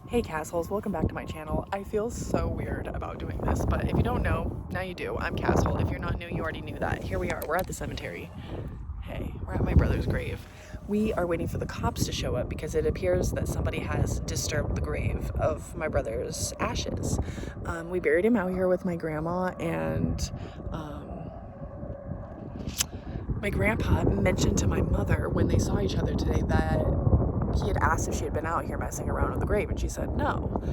Hey Cassholes, welcome back to my channel. I feel so weird about doing this, but if you don't know, now you do. I'm Casshole. If you're not new, you already knew that. Here we are, we're at the cemetery. Hey, we're at my brother's grave. We are waiting for the cops to show up because it appears that somebody has disturbed the grave of my brother's ashes. We buried him out here with my grandma, and my grandpa mentioned to my mother when they saw each other today that he had asked if she had been out here messing around with the grave, and she said no.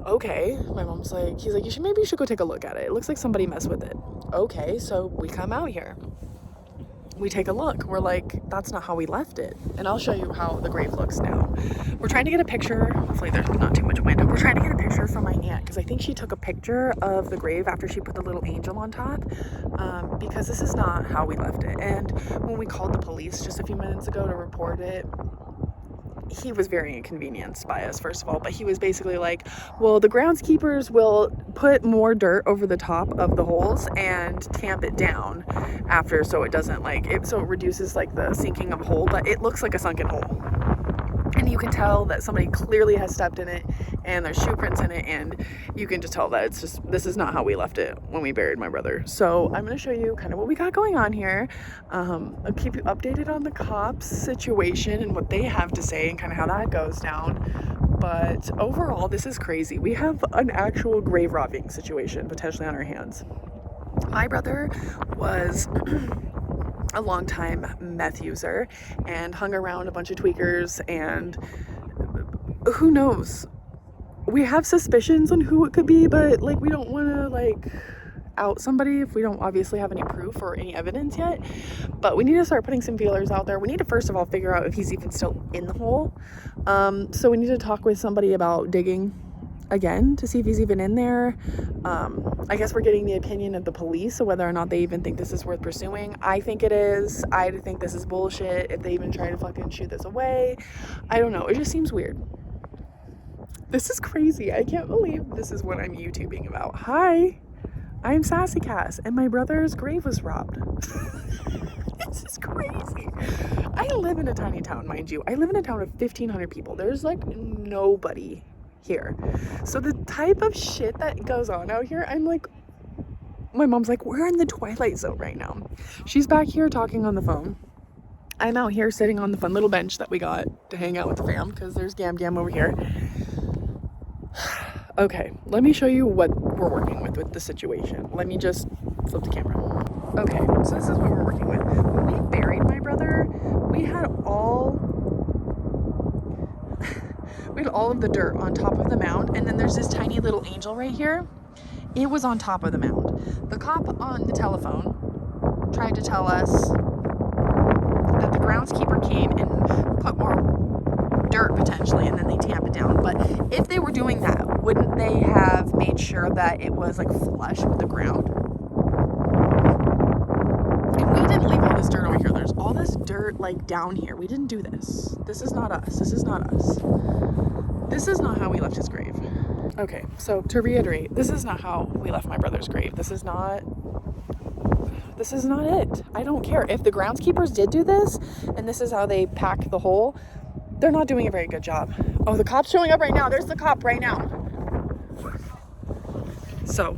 Okay, my mom's like, he's like, maybe you should go take a look at it. It looks like somebody messed with it. Okay, so we come out here. We take a look. We're like, that's not how we left it. And I'll show you how the grave looks now. We're trying to get a picture. Hopefully there's not too much wind. We're trying to get a picture from my aunt because I think she took a picture of the grave after she put the little angel on top, because this is not how we left it. And when we called the police just a few minutes ago to report it, he was very inconvenienced by us, first of all, but he was basically like, well, the groundskeepers will put more dirt over the top of the holes and tamp it down after, so it doesn't so it reduces like the sinking of a hole, but it looks like a sunken hole. And you can tell that somebody clearly has stepped in it, and there's shoe prints in it, and you can just tell that this is not how we left it when we buried my brother. So I'm going to show you kind of what we got going on here. I'll keep you updated on the cops situation and what they have to say and kind of how that goes down. But overall, this is crazy. We have an actual grave robbing situation potentially on our hands. My brother was a long-time meth user and hung around a bunch of tweakers, and who knows, we have suspicions on who it could be, but like we don't want to out somebody if we don't obviously have any proof or any evidence yet. But we need to start putting some feelers out there. We need to first of all figure out if he's even still in the hole, so we need to talk with somebody about digging again to see if he's even in there. I guess we're getting the opinion of the police, so whether or not they even think this is worth pursuing. I think it is. I think this is bullshit if they even try to fucking shoot this away. I don't know, it just seems weird. This is crazy. I can't believe this is what I'm YouTubing about. Hi, I'm SassyCass, and my brother's grave was robbed. This is crazy. I live in a tiny town, mind you. I live in a town of 1,500 people. There's like nobody here. So the type of shit that goes on out here, I'm like, my mom's like, we're in the twilight zone right now. She's back here talking on the phone. I'm out here sitting on the fun little bench that we got to hang out with the fam because there's Gam over here. Okay, let me show you what we're working with the situation. Let me just flip the camera. Okay, so this is what we're working with. When we buried my brother, we had all of the dirt on top of the mound, and then there's this tiny little angel right here. It was on top of the mound. The cop on the telephone tried to tell us that the groundskeeper came and put more dirt potentially, and then they tamp it down. But if they were doing that, wouldn't they have made sure that it was like flush with the ground? And we didn't leave all this dirt over here. There's all this dirt like down here. We didn't do this. This is not us. This is not us. This is not how we left his grave. Okay, so to reiterate, this is not how we left my brother's grave. This is not it. I don't care. If the groundskeepers did do this, and this is how they pack the hole, they're not doing a very good job. Oh, the cop's showing up right now. There's the cop right now. So,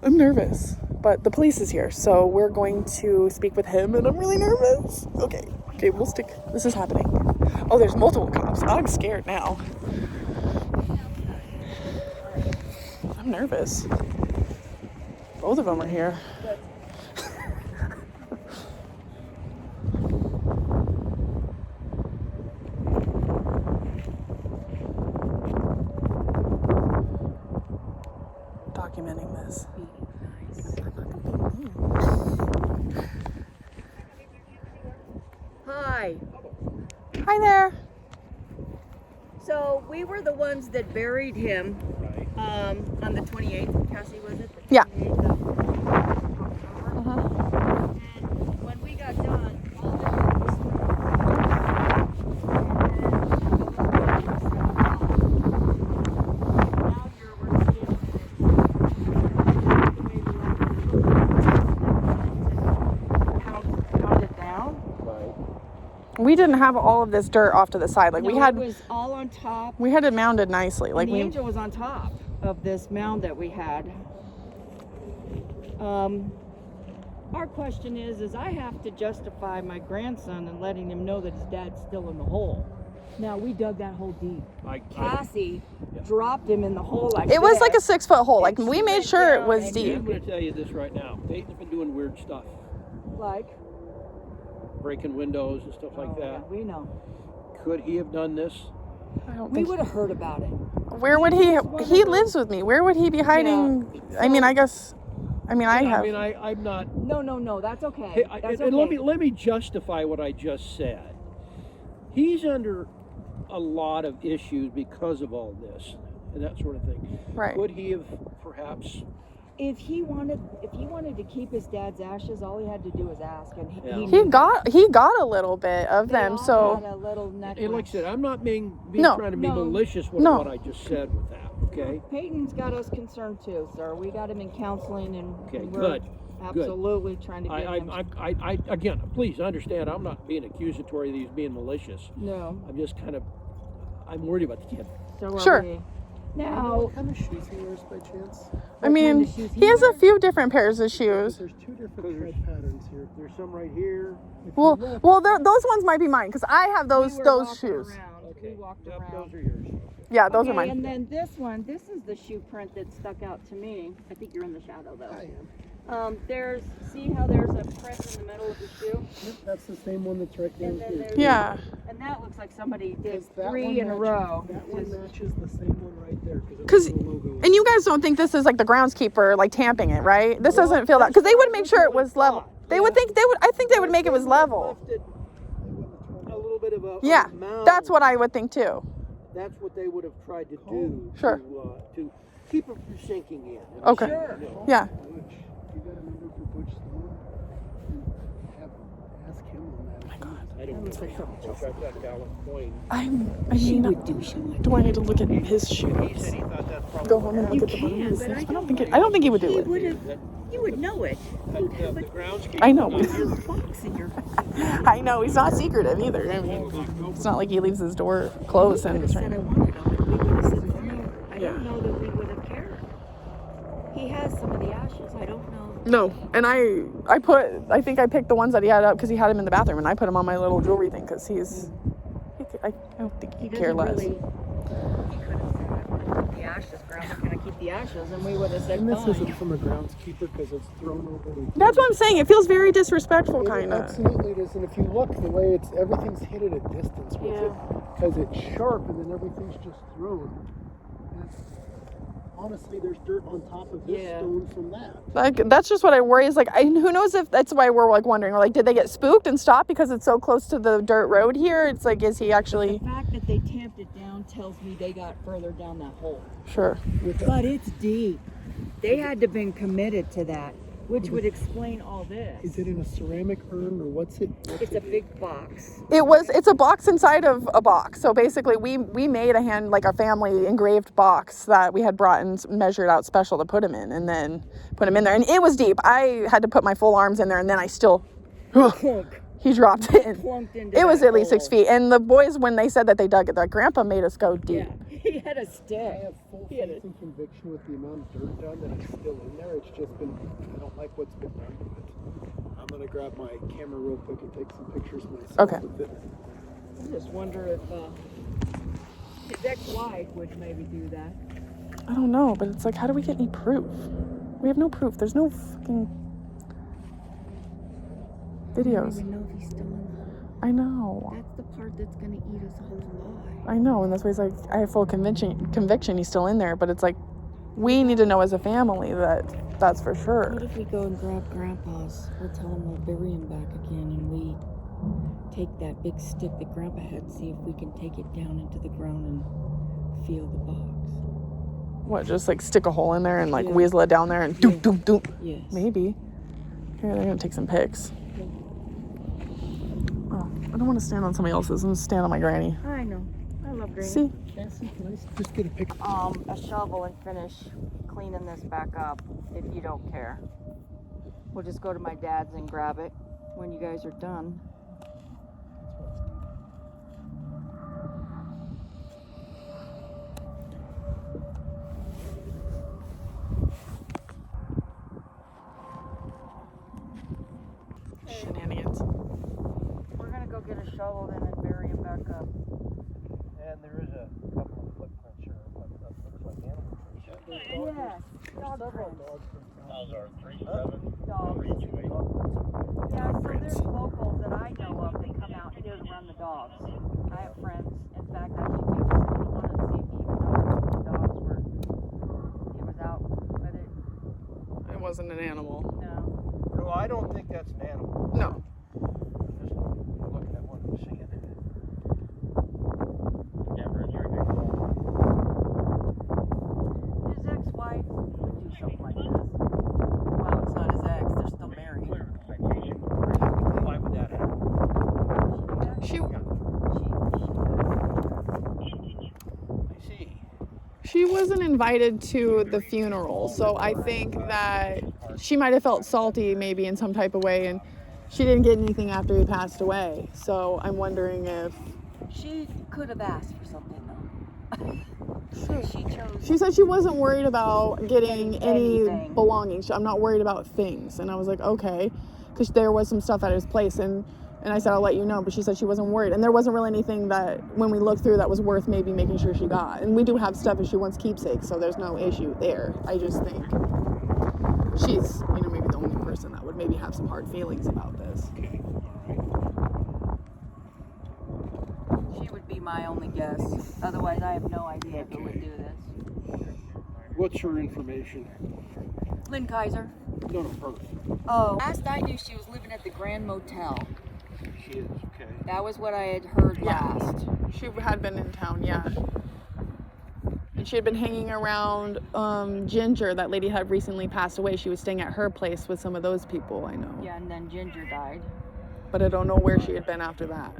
I'm nervous, but the police is here, so we're going to speak with him, and I'm really nervous. Okay, we'll stick. This is happening. Oh, there's multiple cops. I'm scared now. I'm nervous. Both of them are here. Documenting this. Hi. Hi there. So we were the ones that buried him on the 28th. Cassie, was it? The Yeah. 28th of October. And when we got done, all the dirt was now you're working Pound it down? we didn't have all of this dirt off to the side. Like No, we had, it was all on top. we had it mounded nicely. Like And the angel was on top of this mound that we had. Our question is I have to justify my grandson and letting him know that his dad's still in the hole. Now, we dug that hole deep. Cassie dropped him in the hole like it was this. like a 6-foot hole. Like And we she made went sure it down was and deep. I'm going to tell you this right now. Peyton's been doing weird stuff. Like? Breaking windows and stuff like that. Yeah, we know. Could he have done this? I don't We think. would have heard about it. Where would he? He lives with me. Where would he be hiding? I mean, I guess. I mean, I have. I mean, I'm not. No, that's okay. Hey, That's and okay. let me justify what I just said. He's under a lot of issues because of all this and that sort of thing. Right. Could he have perhaps? If he wanted to keep his dad's ashes, all he had to do was ask, and Yeah. He got a little bit of they them. all So had a little necklace. And like I said, I'm not being No. trying to be No. malicious with No. what I just said with that. Okay. Peyton's got us concerned too, sir. We got him in counseling, and Okay, we're good. absolutely trying to get him. I again, please understand, I'm not being accusatory that he's being malicious. No, I'm just I'm worried about the kid. so are Sure. we. Now, What kind of shoes he wears by chance? I mean, kind of shoes he has a wears? few different pairs of shoes. There's two different stripe patterns here. There's some right here. If Well, you look, well, those ones might be mine because I have we those were those walking shoes. around. Okay. We walked Yep, around. those are yours. Yeah, those are Okay, mine. and then this one, this is the shoe print that stuck out to me. I think you're in the shadow though. I am. See how there's a print in the middle of the shoe? Yep, that's the same one that's right down And then here. there's, Yeah. and that looks like somebody did Because that 3 one in a row. That one matches the same one right there. 'Cause- The logo. And you guys don't think this is like the groundskeeper like tamping it, right? This doesn't feel that because they would make sure it was level. They would think they would. I think they would make it was level. Left it a little bit of a Yeah, mound. that's what I would think too. That's what they would have tried to do. Sure. To keep it from sinking in. Okay. Sure. Yeah. Butch, you got a number for Butch Stone? Ask him on that. I don't know. I'll track that gallon coin. I mean, do I need to look at his He shoes? said he thought that probably. Go home and look at the bottom of his shoes. I don't think he would do it. You would know it. The groundskeeper. I know. Box in your I know he's not secretive either. I mean, it's not like he leaves his door closed and it's said I right. wanted on it. We would have said no. I Yeah. don't know that we would have cared. He has some of the ashes. I don't know. No, and I think I picked the ones that he had up because he had him in the bathroom, and I put him on my little jewelry thing because I don't think he'd care less. He could have said, I want to keep the ashes. Grandma's going to keep the ashes, and we would have said And this fine. isn't from a groundskeeper because it's thrown over the... That's what I'm saying. It feels very disrespectful, It kind of. absolutely it is. And if you look, the way everything's hit at a distance with Yeah. it, because it's sharp and then everything's just thrown. Honestly, there's dirt on top of this Yeah. stone from that. Like that's just what I worry is like who knows if that's why we're like wondering like did they get spooked and stop because it's so close to the dirt road here? It's like is he actually The fact that they tamped it down tells me they got further down that hole. sure? But it's deep. They had to have been committed to that, which would explain all this. Is it in a ceramic urn or what's it? It's a big box. It's a box inside of a box. So basically we made a family engraved box that we had brought and measured out special to put him in and then put him in there. And it was deep. I had to put my full arms in there and then I still Clunk. he dropped it in. Plunked into It was that at least 6 hole. feet. And the boys when they said that they dug it, their grandpa made us go deep. Yeah, he had a I stick. have full faith and conviction with the amount of dirt done that it's still in there. It's just been, I don't like what's been done to it. I'm going to grab my camera real quick and take some pictures myself Okay. with it. I just wonder if his ex-wife would maybe do that. I don't know, but it's like, how do we get any proof? We have no proof. There's no fucking I don't videos. even know if he's still in there. I know. That's the part that's gonna eat us alive. I know. And that's why he's like, I have full conviction he's still in there. But it's like, we need to know as a family that that's for sure. What if we go and grab Grandpa's? We'll tell him we'll bury him back again, and we take that big stick that Grandpa had, see if we can take it down into the ground and feel the box. What, just like stick a hole in there and like Yeah. weasel it down there and doop, doop, doop. Yes. Maybe. Here, they're going to take some pics. Oh, I don't want to stand on somebody else's. I'm going to stand on my granny. I know. I love Granny. See? Cassie, can I just get a picture? A shovel and finish cleaning this back up if you don't care. We'll just go to my dad's and grab it when you guys are done. get a shovel then and bury him back up. And there is a couple of footprints here. What looks like animal prints. Yes, dog prints. Those are 3-7. Dogs. Yeah, so there's locals that I know of that come out here to run the dogs. I have friends. In fact, I should give this one and see if he even knows what the dogs were. He was out, but It wasn't an animal. no. No, I don't think that's an animal. No. Just looking at what I'm seeing. His ex-wife would do something like this. Well, it's not his ex. They're still married. Why would that happen? She I see. She wasn't invited to the funeral, so I think that she might have felt salty maybe in some type of way, and she didn't get anything after he passed away. So I'm wondering if She could have asked for something though. She chose. she said she wasn't worried about getting any Anything. belongings. I'm not worried about things, and I was like, okay, because there was some stuff at his place, and I said I'll let you know, but she said she wasn't worried, and there wasn't really anything that when we looked through that was worth maybe making sure she got. And we do have stuff if she wants keepsakes, so there's no issue there. I just think she's, maybe the only person that would maybe have some hard feelings about this. Okay. All right. She would be my only guess. Otherwise, I have no idea who would do this. What's her information? Lynn Kaiser. No, her. Oh. Last I knew, she was living at the Grand Motel. She is, okay. That was what I had heard last. She had been in town, yeah. And she had been hanging around Ginger. That lady had recently passed away. She was staying at her place with some of those people, I know. Yeah, and then Ginger died. But I don't know where she had been after that.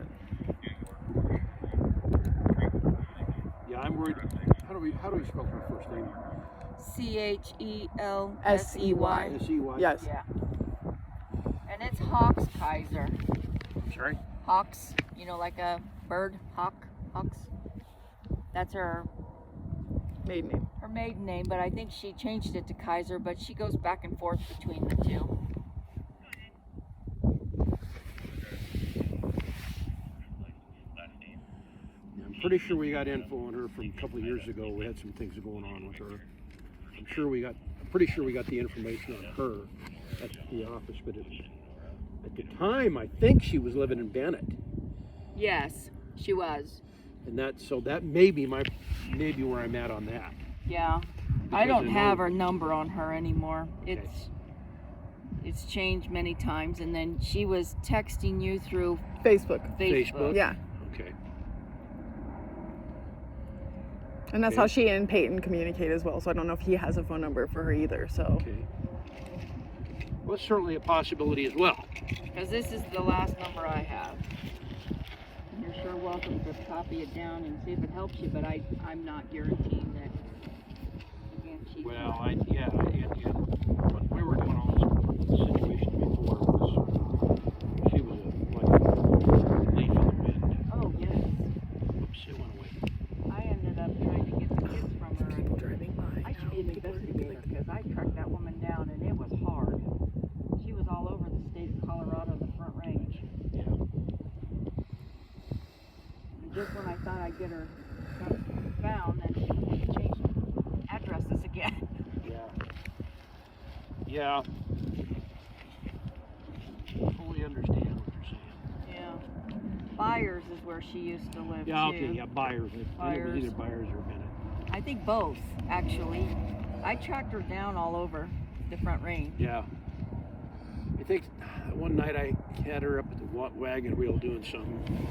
Yeah, I'm worried. How do we spell her first name? Chelsey. S-E-Y? Yes. Yeah. And it's Hawks Kaiser. Sorry? Hawks, like a bird, hawks. That's her Maiden name. maiden name, but I think she changed it to Kaiser, but she goes back and forth between the two. I'm pretty sure we got info on her from a couple of years ago. We had some things going on with her. I'm pretty sure we got the information on her at the office, but at the time, I think she was living in Bennett. Yes, she was. And that may be where I'm at on that. Yeah. I don't have her number on her anymore. It's changed many times, and then she was texting you through Facebook. Yeah. Okay. And that's how she and Peyton communicate as well. So I don't know if he has a phone number for her either. So. Okay. Well, it's certainly a possibility as well. Because this is the last number I have. You're sure welcome to copy it down and see if it helps you, but I'm not guaranteeing that. Again, Well, and when we were doing all this situation before, she was a leaf in the wind. Oh, yes. Oops, it went away. I ended up trying to get the kids from her. People driving by. I should be an investigator because I tracked that woman down and it was hard. She was all over the state of Colorado, the Front Range. Yeah. And just when I thought I'd get her found, then she changed addresses again. Yeah. Fully understand what you're saying. Yeah. Byers is where she used to live Yeah, too. okay, yeah, Byers. I think it was Byers. either Byers or Bennett. I think both, actually. I tracked her down all over the Front Range. Yeah. I think one night I had her up at the wagon wheel doing something.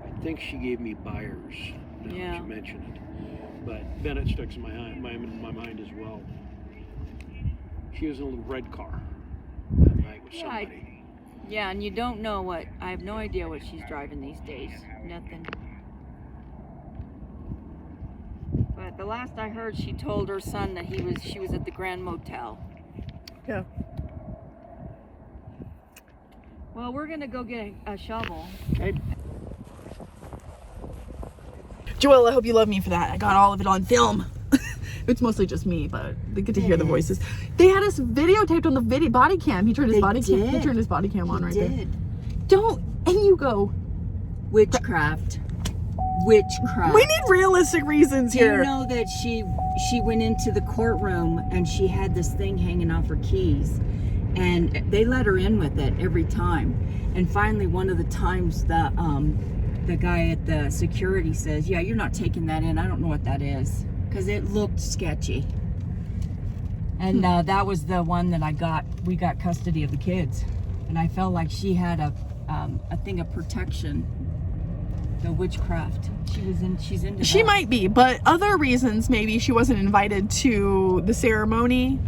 I think she gave me Byers. Now that Yeah. you mentioned it. But Bennett sticks in my mind as well. She was in a little red car that night with somebody. Yeah, and you don't know what, I have no idea what she's driving these days. Nothing. But the last I heard, she told her son that she was at the Grand Motel. Yeah. Well, we're gonna go get a shovel. Okay. Joelle, I hope you love me for that. I got all of it on film. It's mostly just me, but they get to hear the voices. They had us videotaped on the body cam. He turned his body cam. He turned his body cam on right there. Don't. And you go. Witchcraft. We need realistic reasons Do here. you know that she went into the courtroom and she had this thing hanging off her keys, and they let her in with it every time. And finally, one of the times the guy at the security says, "Yeah, you're not taking that in. I don't know what that is," because it looked sketchy. And that was the one that we got custody of the kids, and I felt like she had a thing of protection. The witchcraft. She's into She that. might be, but other reasons, maybe she wasn't invited to the ceremony.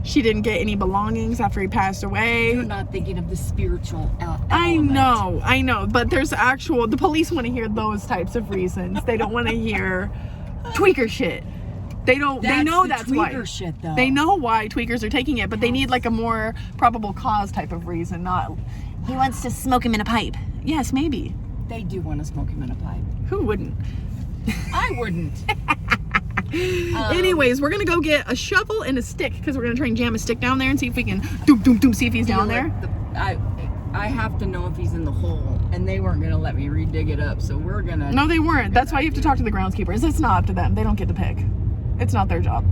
She didn't get any belongings after he passed away. You're not thinking of the spiritual element. I know, but there's the police want to hear those types of reasons. They don't want to hear tweaker shit. They know that's why. Tweaker shit, though. They know why tweakers are taking it, but they need like a more probable cause type of reason, not he wants to smoke him in a pipe. Yes, maybe. They do want to smoke him in a pipe. Who wouldn't? I wouldn't. Anyways, we're gonna go get a shovel and a stick because we're gonna try and jam a stick down there and see if we can see if he's down there. I have to know if he's in the hole, and they weren't gonna let me re-dig it up, so we're gonna. No, they weren't. That's why you have to talk to the groundskeepers. It's not up to them. They don't get to pick. It's not their job.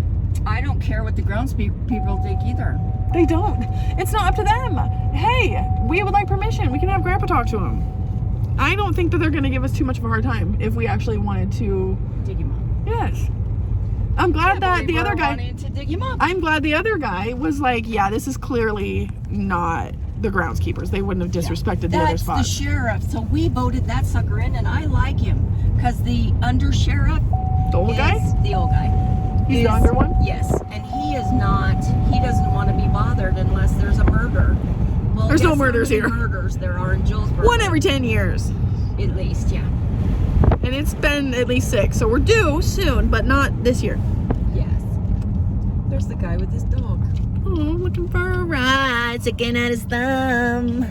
I don't care what the groundspeople think either. They don't. It's not up to them. Hey, we would like permission. We can have Grandpa talk to him. I don't think that they're going to give us too much of a hard time if we actually wanted to dig him up. Yes. I'm glad that the other guy wanted to dig him up. I'm glad the other guy was like, yeah, this is clearly not the groundskeepers. They wouldn't have disrespected the other spot. That's the sheriff. So we voted that sucker in, and I like him because the under sheriff, The old guy? the old guy. He's the under one? Yes, and he doesn't want to be bothered unless there's a murder. Well, There's no guess how murders many here. Murders there are in Julesburg. One every 10 years. At least, yeah. And it's been at least 6. So we're due soon, but not this year. Yes. There's the guy with his dog. Oh, looking for a ride, sticking at his thumb.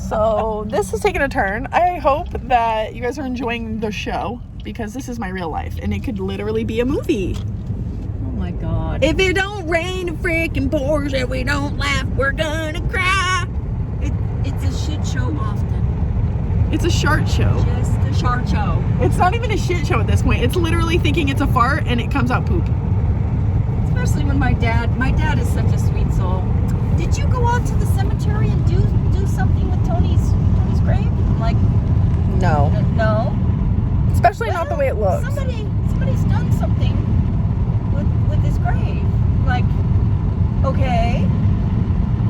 So this is taking a turn. I hope that you guys are enjoying the show because this is my real life and it could literally be a movie. Oh my God. If it don't rain and freaking pours and we don't laugh, we're gonna cry. It's a shit show often. It's a shart show. Just a shart show. It's not even a shit show at this point. It's literally thinking it's a fart and it comes out poop. Especially when my dad is such a sweet soul. Did you go out to the cemetery and do something with Tony's grave? I'm like, No. no. Especially not the way it looks. Somebody's done something with his grave. Like, okay.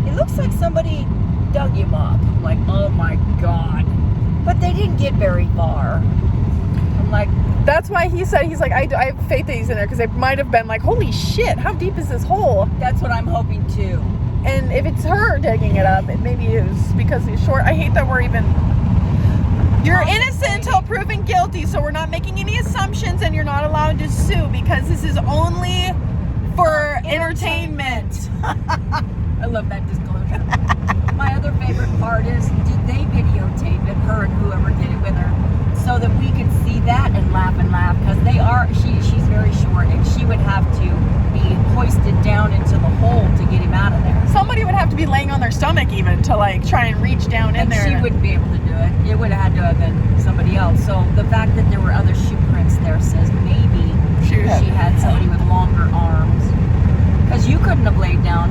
It looks like somebody dug him up. I'm like, oh my God. But they didn't get very far. I'm like, that's why he's like, I have faith that he's in there because they might have been like, holy shit, how deep is this hole? that's what I'm hoping too. And if it's her digging it up, it maybe is because he's short. I hate that we're even... You're innocent until proven guilty, so we're not making any assumptions and you're not allowed to sue because this is only for entertainment. I love that disclosure. My other favorite part is, did they videotape it, her and whoever did it with her, so that we could see that and laugh because she's very short and she would have to be hoisted down into the hole to get him out of there. Somebody would have to be laying on their stomach even to like try and reach down in And there. she wouldn't be able to do it. It would have had to have been somebody else. So the fact that there were other shoe prints there says maybe she had somebody with longer arms. Because you couldn't have laid down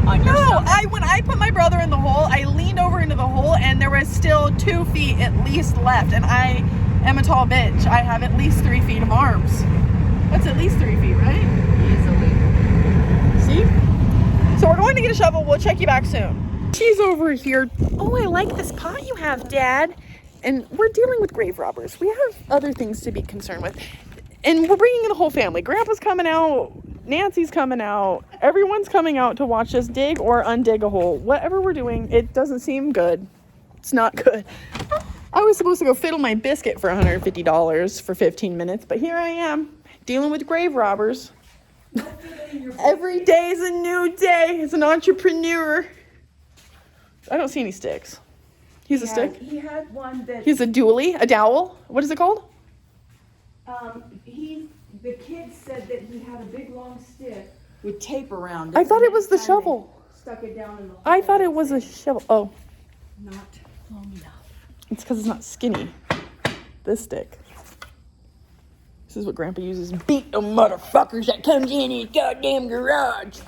on your stomach. When I put my brother in the hole, I leaned over into the hole and there was still 2 feet at least left. And I am a tall bitch. I have at least 3 feet of arms. That's at least 3 feet, right? Easily. See? So we're going to get a shovel. We'll check you back soon. She's over here. Oh, I like this pot you have, Dad. And we're dealing with grave robbers. We have other things to be concerned with. And we're bringing in the whole family. Grandpa's coming out. Nancy's coming out. Everyone's coming out to watch us dig or undig a hole. Whatever we're doing, it doesn't seem good. It's not good. I was supposed to go fiddle my biscuit for $150 for 15 minutes, but here I am dealing with grave robbers. Every day is a new day as an entrepreneur. I don't see any sticks. He's a stick? He had one that He's a dually? A dowel? What is it called? the kid said that he had a big long stick with tape around it. I thought it was the Next time shovel. they Stuck it down in the hole. I thought it was a shovel. Oh. Not long enough. It's because it's not skinny. This stick. This is what Grandpa uses. Beat them motherfuckers that comes in his goddamn garage.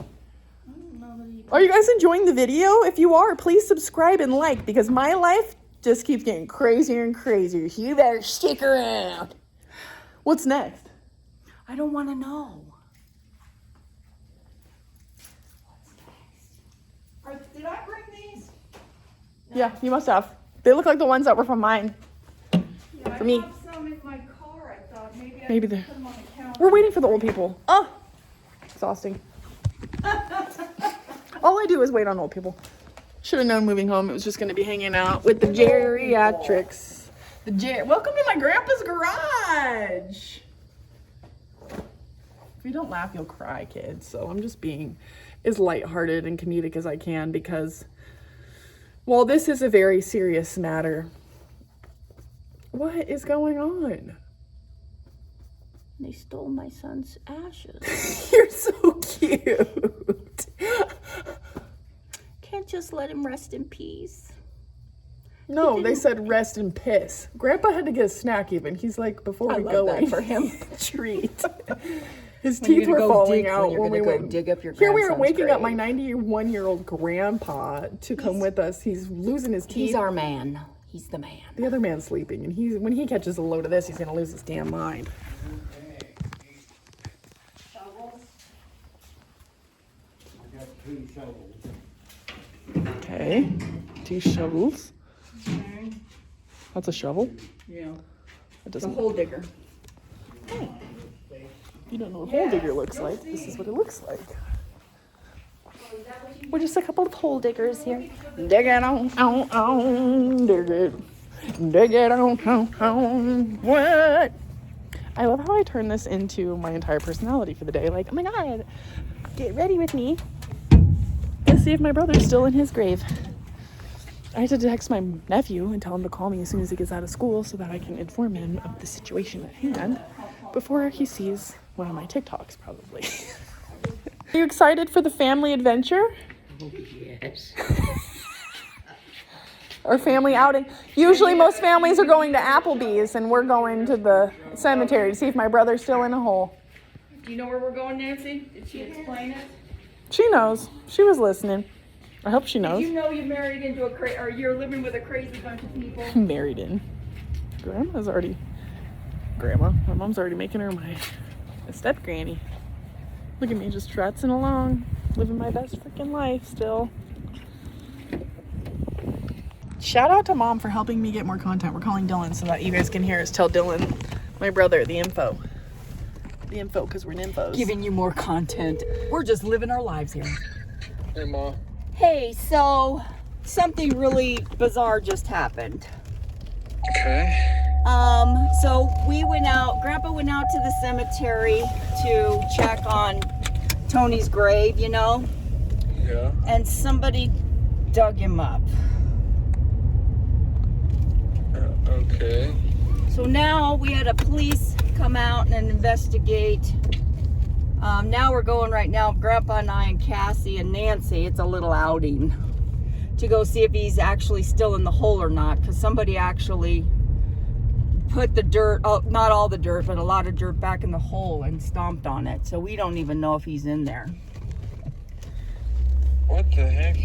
Are you guys enjoying the video? If you are, please subscribe and like, because my life just keeps getting crazier and crazier. So you better stick around. What's next? I don't want to know. Did I bring these? Yeah, you must have. They look like the ones that were from mine. Yeah, For me. I have some in my car. I thought maybe Maybe I they're. could put them on the counter. We're waiting for the old people. Oh, exhausting. All I do is wait on old people. Should have known moving home it was just going to be hanging out with the geriatrics. Welcome to my grandpa's garage. If you don't laugh, you'll cry, kids. So I'm just being as lighthearted and comedic as I can, because while this is a very serious matter, what is going on? They stole my son's ashes. You're so cute. Can't just let him rest in peace. No, they said rest and piss. Grandpa had to get a snack even. He's like, before we go that in for him. treat. His When you're teeth were gonna go falling dig- out when you're when we gonna go went. dig up your Here we are grandson's waking up my grave. 91-year-old grandpa to come with us. He's losing his teeth. He's our man. He's the man. The other man's sleeping, and when he catches a load of this, he's gonna lose his damn mind. Okay, 2 shovels. That's a shovel? Yeah. It The doesn't. hole digger. You don't know what a hole digger looks like. This is what it looks like. We're just a couple of hole diggers here. Dig it on, dig it. Dig it on, what? I love how I turn this into my entire personality for the day. Like, oh my God, get ready with me. Let's see if my brother's still in his grave. I had to text my nephew and tell him to call me as soon as he gets out of school so that I can inform him of the situation at hand before he sees one of my TikToks, probably. Are you excited for the family adventure? Yes. Or family outing? Usually most families are going to Applebee's and we're going to the cemetery to see if my brother's still in a hole. Do you know where we're going, Nancy? Did she explain it? She knows. She was listening. I hope she knows. Did you know you married into or you're living with a crazy bunch of people? Married in. Grandma. My mom's already making her my step granny. Look at me just trotzing along, living my best freaking life still. Shout out to Mom for helping me get more content. We're calling Dylan so that you guys can hear us tell Dylan, my brother, the info. The info, because we're nymphos. Giving you more content. We're just living our lives here. Hey, Ma. Hey, so something really bizarre just happened. Okay. So Grandpa went out to the cemetery to check on Tony's grave, you know, Yeah. and somebody dug him up. Okay. So now we had a police come out and investigate. Now we're going right now, Grandpa and I and Cassie and Nancy, it's a little outing to go see if he's actually still in the hole or not, because somebody actually put the dirt, not all the dirt, but a lot of dirt back in the hole and stomped on it. So we don't even know if he's in there. What the heck?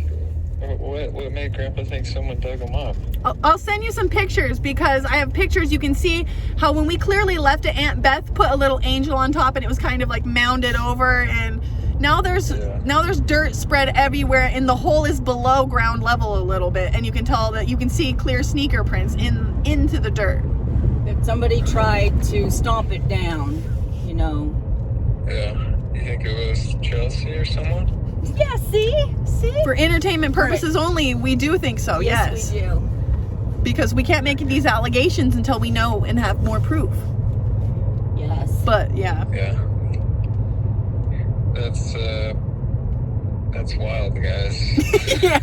What made Grandpa think someone dug him up? I'll send you some pictures, because I have pictures. You can see how when we clearly left it, Aunt Beth put a little angel on top and it was kind of like mounded over, and now there's dirt spread everywhere, and the hole is below ground level a little bit, and you can tell that you can see clear sneaker prints into the dirt. That somebody tried to stomp it down, you know. Yeah. You think it was Chelsea or someone? Yeah, see? For entertainment purposes only, we do think so, yes. We do. Because we can't make these allegations until we know and have more proof. Yes. But, yeah. Yeah. That's wild, guys. Yeah.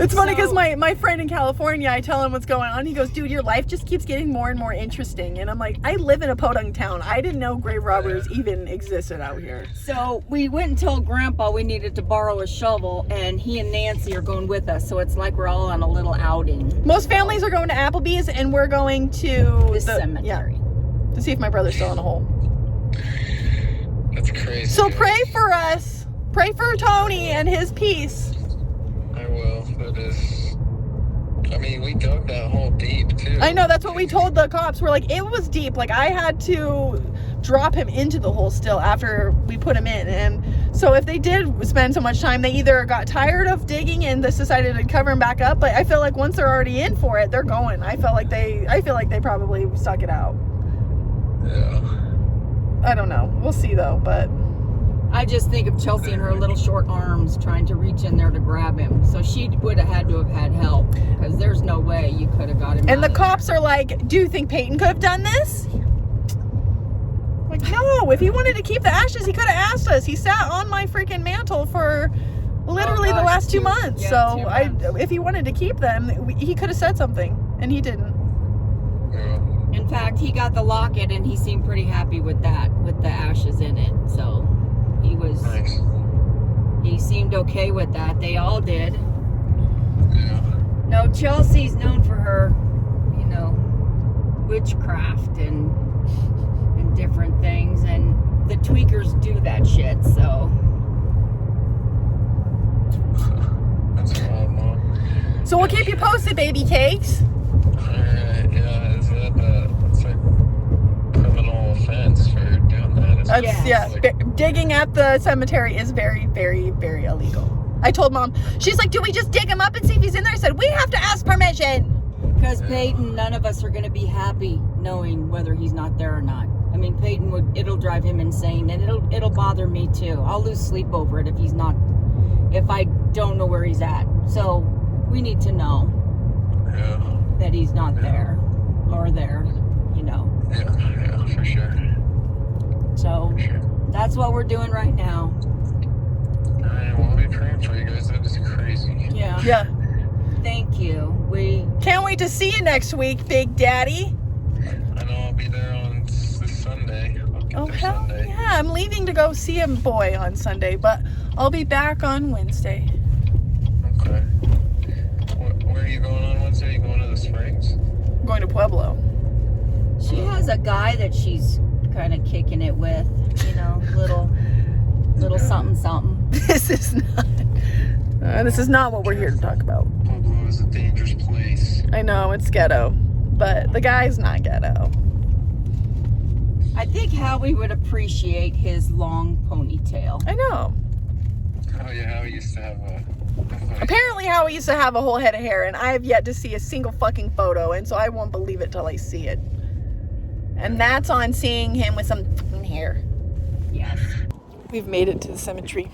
It's funny because my friend in California, I tell him what's going on. He goes, dude, your life just keeps getting more and more interesting. And I'm like, I live in a podunk town. I didn't know grave robbers even existed out here. So we went and told Grandpa we needed to borrow a shovel, and he and Nancy are going with us. So it's like we're all on a little outing. Most families are going to Applebee's, and we're going to the cemetery. Yeah, to see if my brother's still in the hole. That's crazy. So pray for us. Pray for Tony and his peace. I will. That is. I mean, we dug that hole deep too. I know, that's what we told the cops. We're like, it was deep. Like, I had to drop him into the hole still after we put him in. And so if they did spend so much time, they either got tired of digging and just decided to cover him back up. But I feel like once they're already in for it, they're going. I feel like they probably stuck it out. Yeah. I don't know. We'll see though, but I just think of Chelsea and her little short arms trying to reach in there to grab him. So she would have had to have had help, because there's no way you could have got him. And the cops are like, do you think Peyton could have done this? Like, no, if he wanted to keep the ashes, he could have asked us. He sat on my freaking mantle for literally the last 2 months. So if he wanted to keep them, he could have said something, and he didn't. Yeah. In fact, he got the locket, and he seemed pretty happy with that, with the ashes in it. So he was, Nice. he seemed okay with that. They all did. Yeah. No, Chelsea's known for her, you know, witchcraft and different things, and the tweakers do that shit, so. That's wild, Mom. So we'll keep you posted, baby cakes. Alright, yeah, is that it's like criminal offense for doing that? That's, Yes. digging at the cemetery is very, very, very illegal. I told Mom, she's like, do we just dig him up and see if he's in there? I said, we have to ask permission. Because Peyton, none of us are going to be happy knowing whether he's not there or not. I mean, Peyton it'll drive him insane, and it'll bother me too. I'll lose sleep over it if I don't know where he's at. So we need to know that he's not there or there, you know. Yeah, for sure. So that's what we're doing right now. Alright, well, I'll be praying for you guys. That is crazy. Yeah. Yeah. Thank you. We Can't wait to see you next week, Big Daddy. I know I'll be there on this Sunday. I'll get Oh, there hell Sunday. yeah. I'm leaving to go see a boy on Sunday, but I'll be back on Wednesday. Okay. Where are you going on Wednesday? Are you going to the Springs? I'm going to Pueblo. She has a guy that she's kind of kicking it with, you know, little something. This is not what we're here to talk about. Pueblo is a dangerous place. I know, it's ghetto, but the guy's not ghetto. I think Howie would appreciate his long ponytail. I know. Oh yeah, Howie used to have a Apparently Howie used to have a whole head of hair, and I have yet to see a single fucking photo, and so I won't believe it till I see it. And that's on seeing him with some fucking hair. Yes. We've made it to the cemetery.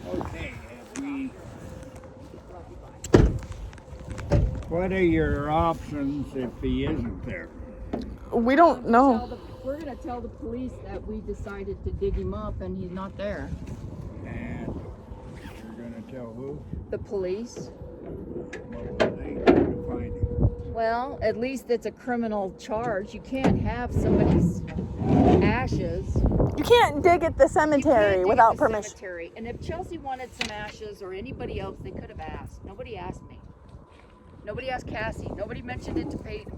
Okay, what are your options if he isn't there? We don't know. We're going to tell the police that we decided to dig him up and he's not there. And you're going to tell who? The police? What will they do to find him? Well, at least it's a criminal charge. You can't have somebody's ashes. You can't dig at the You can't cemetery dig without at the permission. cemetery. And if Chelsea wanted some ashes or anybody else, they could have asked. Nobody asked me. Nobody asked Cassie. Nobody mentioned it to Peyton.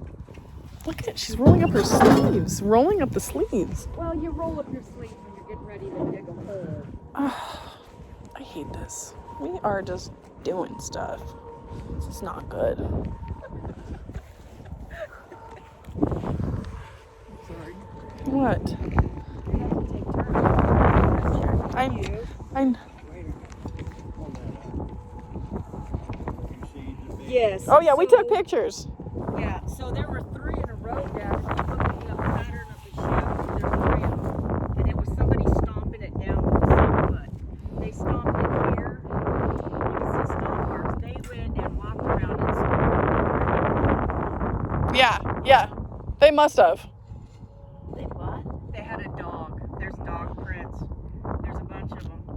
Look at it, she's rolling up her sleeves. Rolling up the sleeves. Well, you roll up your sleeves when you're getting ready to dig a hole. I hate this. We are just doing stuff. This is not good. Sorry. What? I Wait a minute. Hold that up. You see the big Yes. Oh yeah, we took pictures. Yeah, so there were 3 in a row down. Looking at the pattern of the shaft, there were 3 of them. And it was somebody stomping it down with a 6-foot. They stomped it here. You can see stomp marks. They went and walked around and stomped. Yeah. They must have. They what? They had a dog. There's dog prints. There's a bunch of them.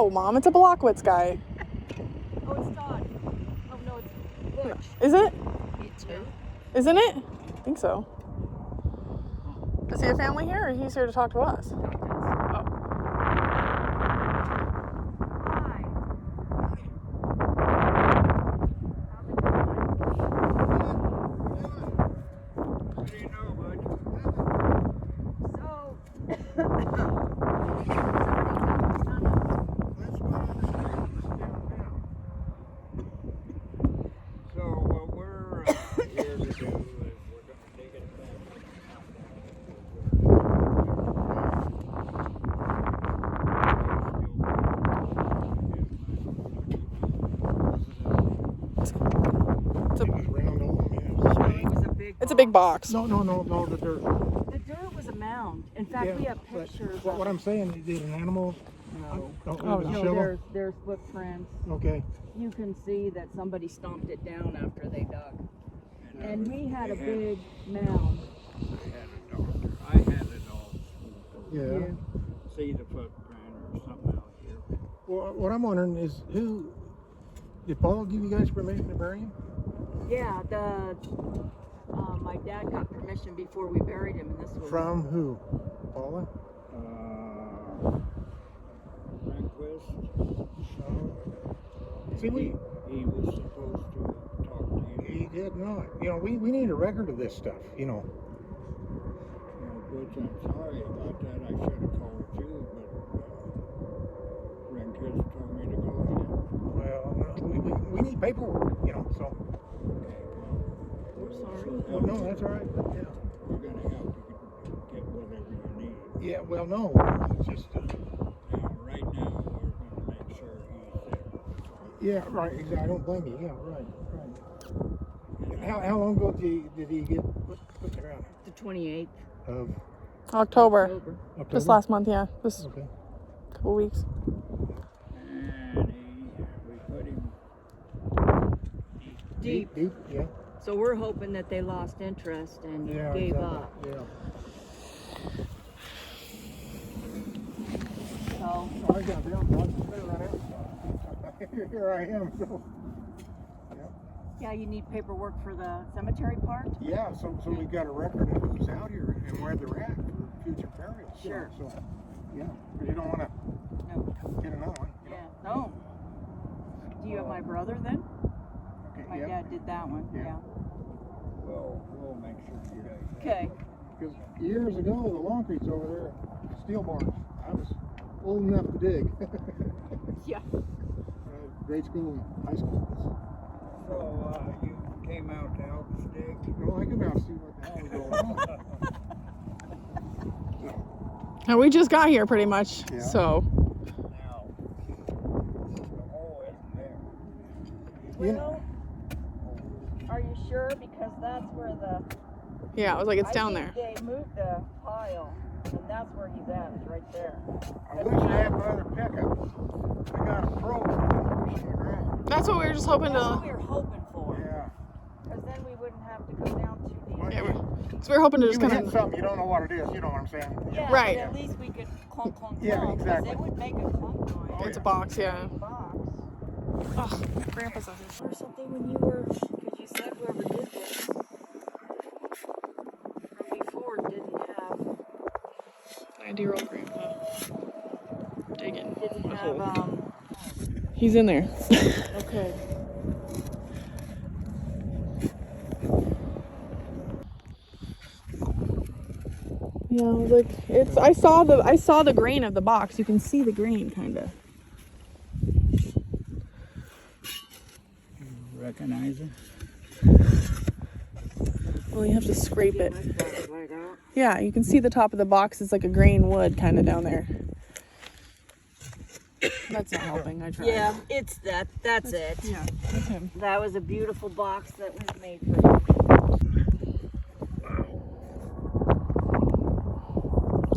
No, Mom, it's a Blockowitz guy. Oh, it's Todd. Oh, no, it's Butch. Is it? It's who? Isn't it? I think so. Is he a family here, or he's here to talk to us? Oh. Hi. What do you know, bud? So, So what we're here to do is we're going to take it back. It's a big box. No, the dirt. the dirt was a mound. In fact, Yeah, we have but pictures what of I'm saying, is it an animal? No. Oh, Oh, it was a no, shovel? There's footprints. Okay. You can see that somebody stomped it down after they dug. And we had a big mound. I had it all. Yeah. See the footprint or something out here. Well, what I'm wondering is did Paul give you guys permission to bury him? Yeah, my dad got permission before we buried him, and this was From who? Paula? Rehnquist. See, He was supposed to talk to you. he did not. You know, we need a record of this stuff, you know. Which I'm sorry about that. I should have called you, but Rehnquist told me to go ahead. Well, we need paperwork, you know, so. We're sorry. Well, no, that's all right. Yeah. We're going to help you get whatever you need. Yeah, well, no, it's just, Now, right now, we're going to make sure he's there. yeah, right, exactly. I don't blame you. Yeah, right. How long ago did he get put to the ground? The 28th. Of October. October? Just last month, yeah. Just Okay. a couple weeks. And we put him Deep. Deep, yeah. So we're hoping that they lost interest and Yeah, gave exactly. up. Yeah. So I got down, here I am, so. yeah, you need paperwork for the cemetery part. Yeah, so we got a record of who's out here and where they're at for future burials. Sure. So, yeah, because you don't want to No. get another one. You Yeah. No. Do you have my brother then? know? Okay, My yeah. dad did that one. Yeah. Yeah. We'll make sure you guys. Okay. Because years ago, the Longcreeks over there, steel barns, I was old enough to dig. Yeah. Grade school and high school. So you came out to help us dig. Well, I can now see what the hell is going on. And we just got here pretty much, Yeah. so. Now, the hole isn't there. You Well, are you sure? Because that's where the Yeah, I was like, it's I down think there. They moved the pile, and that's where he's at. Is right there. I wish I had my other pickup. I got a pro pushing the ground. That's what we were just hoping That's what to. we were hoping for. Yeah. Because then we wouldn't have to go down too deep. Yeah, so we were hoping to You just would kind hit of. something, you don't know what it is, you know what I'm saying? Yeah, Right. but at least we could clunk, clunk, Yeah, clunk, 'cause exactly. it would make a clunk noise. It's a box, yeah. Box. Oh, Grandpa says it's Or something when you were, because you said whoever did this from before didn't have 90-year-old Grandpa digging. didn't a have hole. He's in there. okay. Yeah, like it's. I saw the grain of the box. You can see the grain, kind of. Recognize him? Well, you have to scrape it. Yeah, you can see the top of the box. It's like a grain wood kind of down there. That's not helping. I tried. Yeah, it's that. That's it. Yeah, that's him. That was a beautiful box that was made for him.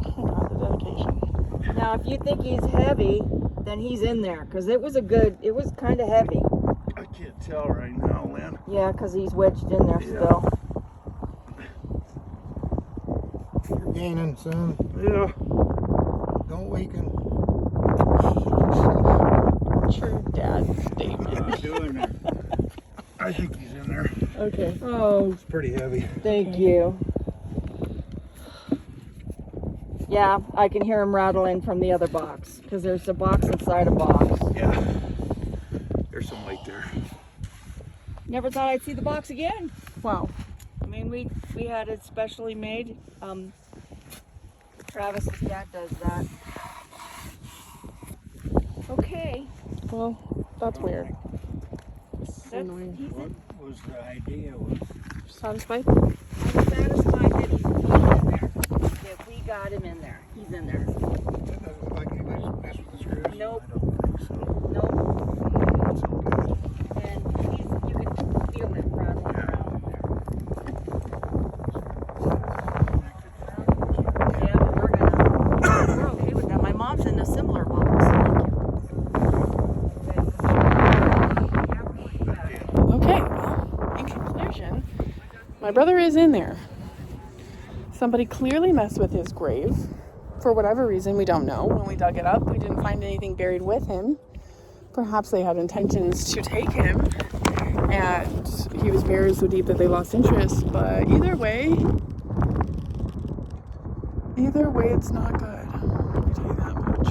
Oh God, the dedication. Now, if you think he's heavy, then he's in there, because it was kind of heavy. I can't tell right now, Lynn. Yeah, because he's wedged in there still. You're gaining, son. Yeah. Don't weaken. doing there? I think he's in there. Okay. Oh, It's pretty heavy. thank you. Yeah, I can hear him rattling from the other box because there's a box inside a box. Yeah. There's some light there. Never thought I'd see the box again. Wow. I mean, we had it specially made. Travis's dad does that. Okay. Well, that's weird. That's, annoying. he's What was the idea? Was Satisfied? I'm satisfied that he's in there. That we got him in there. He's in there. That doesn't look like anybody's messed with the screws. Nope. I don't think so. Nope. That's all good. And you can feel it rattling around in there. Yeah, but we're okay with that. My mom's in a similar box. Okay, well, in conclusion, my brother is in there. Somebody clearly messed with his grave. For whatever reason, we don't know. When we dug it up, we didn't find anything buried with him. Perhaps they had intentions to take him, and he was buried so deep that they lost interest. But either way, it's not good. I'll tell you that much.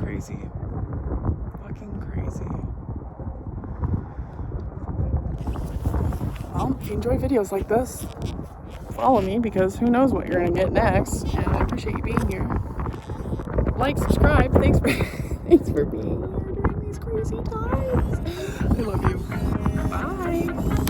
Crazy. Fucking crazy. Well, if you enjoy videos like this, follow me because who knows what you're gonna get next. And I appreciate you being here. Like, subscribe. Thanks for being here during these crazy times. I love you. Bye.